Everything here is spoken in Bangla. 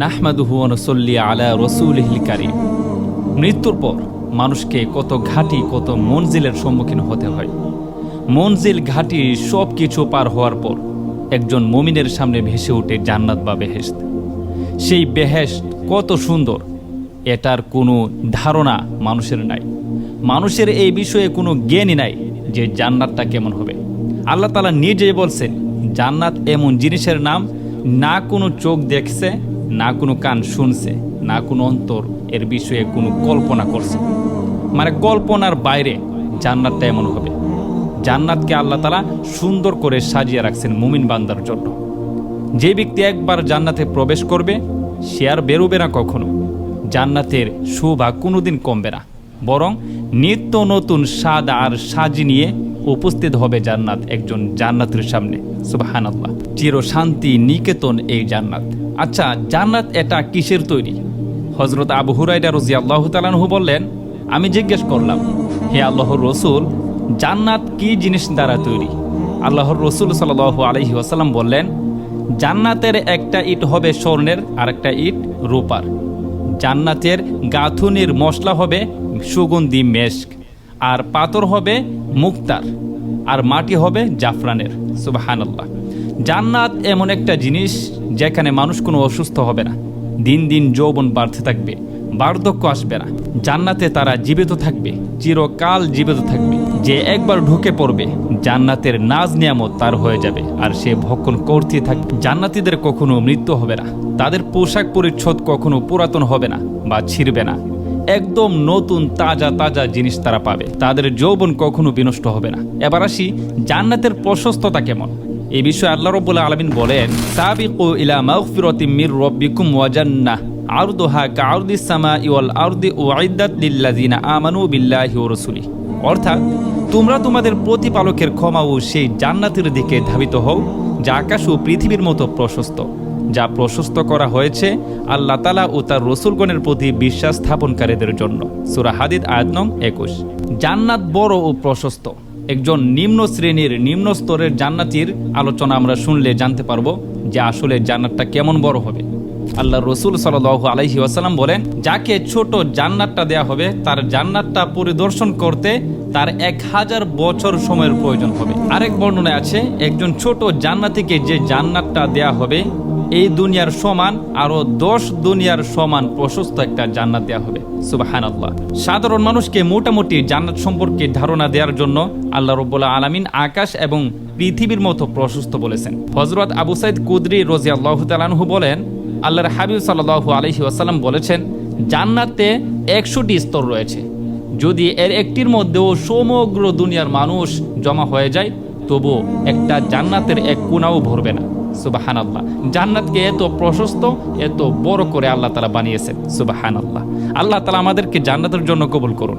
নাহমাদুহু ওয়া নুসাল্লি আলা রাসূলিহিল কারীম। মৃত্যুর পর মানুষকে কত ঘাটি কত মঞ্জিলের সম্মুখীন হতে হয়। মঞ্জিল ঘাটি সব কিছু পার হওয়ার পর একজন মুমিনের সামনে ভেসে ওঠে জান্নাত বা বেহেশত। সেই বেহেশত কত সুন্দর এটার কোনো ধারণা মানুষের নাই। মানুষের এই বিষয়ে কোনো জ্ঞানই নাই যে জান্নাতটা কেমন হবে। আল্লাহ তাআলা নিজেই বলছেন জান্নাত এমন জিনিসের নাম না কোনো চোখ দেখছে, না কোনো কান শুনছে, না কোনো অন্তর এর বিষয়ে কোনো কল্পনা করছে। মানে কল্পনার বাইরে জান্নাতটা এমন হবে। জান্নাতকে আল্লাহ তাআলা সুন্দর করে সাজিয়ে রাখছেন মুমিন বান্দার জন্য। যে ব্যক্তি একবার জান্নাতে প্রবেশ করবে সে আর বেরোবে না কখনো। জান্নাতের শোভা কোনোদিন কমবে না, বরং নিত্য নতুন স্বাদ আর সাজি নিয়ে উপস্থিত হবে জান্নাত একজন জান্নাতের সামনে। সুবহানাল্লাহ, চির শান্তি নিকেতন এই জান্নাত। আচ্ছা, জান্নাত এটা কিসের তৈরি? হযরত আবু হুরায়রা রাদিয়াল্লাহু তাআলা আনহু বললেন, আমি জিজ্ঞেস করলাম, হে আল্লাহর রাসূল, জান্নাত কি জিনিস দ্বারা তৈরি? আল্লাহর রাসূল সাল্লাল্লাহু আলাইহি ওয়াসাল্লাম বললেন, জান্নাতের একটা ইট হবে স্বর্ণের আর একটা ইট রূপার। জান্নাতের গাঁথুনির মশলা হবে সুগন্ধি মেশক, আর পাথর হবে মুক্তার, আর মাটি হবে জাফরানের। সুবহানাল্লাহ, জান্নাত এমন একটা জিনিস যেখানে মানুষ কোনো অসুস্থ হবে না, দিন দিন যৌবন বাড়তে থাকবে, বার্ধক্য আসবে না। জান্নাতে তারা জীবিত থাকবে, চিরকাল জীবিত থাকবে। যে একবার ঢুকে পড়বে জান্নাতের নাজ নিয়ামত তার হয়ে যাবে, আর সে ভক্ষণ করতে থাকবে। জান্নাতীদের কখনো মৃত্যু হবে না, তাদের পোশাক পরিচ্ছদ কখনো পুরাতন হবে না বা ছিঁড়বে না। একদম নতুন তাজা তাজা জিনিস তারা পাবে, তাদের যৌবন কখনো বিনষ্ট হবে না। এবার আসি জান্নাতের প্রশস্ততা কেমন। এই বিষয়ে আল্লাহ রাব্বুল আলামিন বলেন, সাবিকু ইলা মাগফিরাতিম মির রাব্বিকুম ওয়া জান্নাহ আরদুহা কাআরদিস সামাই ওয়াল আরদি উইদ্দাত লিল্লাযিনা আমানু বিল্লাহি ওয়া রাসূলিহি। অর্থাৎ তোমরা তোমাদের প্রতিপালকের ক্ষমা ও সেই জান্নাতের দিকে ধাবিত হও যা আকাশ ও পৃথিবীর মতো প্রশস্ত, যা প্রশস্ত করা হয়েছে আল্লাহ তাআলা ও তার রাসূলগণের প্রতি বিশ্বাস স্থাপনকারীদের জন্য। সূরা হাদীদ আয়াত নং 21। জান্নাত বড় ও প্রশস্ত। একজন নিম্ন শ্রেণীর নিম্ন স্তরের জান্নাতীর আলোচনা আমরা শুনলে জানতে পারবো যে আসলে জান্নাতটা কেমন বড় হবে। আল্লাহ রসুল সাল্লাল্লাহু আলাইহি ওয়াসাল্লাম বলেন, যাকে ছোট জান্নাতটা দেয়া হবে তার জান্নাতটা পরিদর্শন করতে তার 1000 বছর সময়ের প্রয়োজন হবে। আরেক বর্ণনায় আছে, একজন ছোট জান্নাতীকে যে জান্নাতটা দেয়া হবে এই দুনিয়ার সমান আরো 10 দুনিয়ার সমান প্রশস্ত একটা জান্নাত দেয়া হবে। সুবহানাল্লাহ। সাধারণ মানুষকে মোটামুটি জান্নাত সম্পর্কে ধারণা দেওয়ার জন্য আল্লাহ রাব্বুল আলামিন আকাশ এবং পৃথিবীর মতো প্রশস্ত বলেছেন। হযরত আবু সাঈদ কুদরি রাদিয়াল্লাহু তাআলা আনহু বলেন, আল্লাহর হাবিব সাল্লাল্লাহু আলাইহি ওয়াসাল্লাম বলেছেন, জান্নাতে 100টি স্তর রয়েছে। যদি এর একটির মধ্যেও সমগ্র দুনিয়ার মানুষ জমা হয়ে যায় তবু একটা জান্নাতের এক কোণাও ভরবে না। সুবহানাল্লাহ, জান্নাতকে এত প্রশস্ত এত বড় করে আল্লাহ তাআলা বানিয়েছেন। সুবহানাল্লাহ। আল্লাহ তাআলা আমাদেরকে জান্নাতের জন্য কবুল করুন।